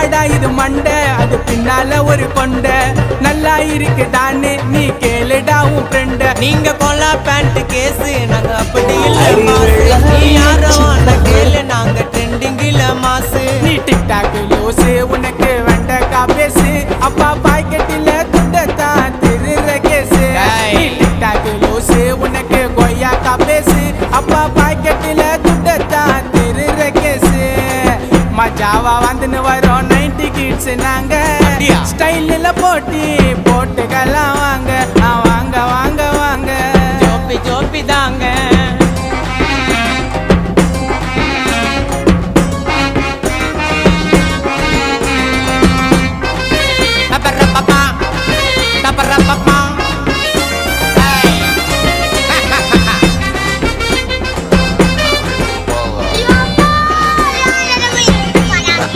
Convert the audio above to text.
என்னடா இது மண்டை அது பின்னால ஒரு கொண்ட நல்லா இருக்குதான்னு நீ கேளுடா உன் ஃப்ரெண்ட. நீங்க கொல்லா பேண்ட் கேஸு நாங்க அப்படி இல்ல மாசு. நீ யாரோ கேளு நாங்க ட்ரெண்டிங்கில மாசு. நீ டிக்டாக் லூசு உனக்கு வெண்டக்கா பேசு அப்பா பாக்கெட்டில துண்டத்தான் திருற கேசு. நீ டிக்டாக் லூசு உனக்கு கொய்யாக்கா பேசு அப்பா பாக்கெட்டில துண்டத்தான் திருற கேசு. மஜாவா வந்துன்னு வரோம் 90 கிட்ஸ் நாங்க ஸ்டைல்ல போட்டுக்கலாம் வாங்க வாங்க வாங்க வாங்க ஜோப்பி ஜோப்பி தாங்க.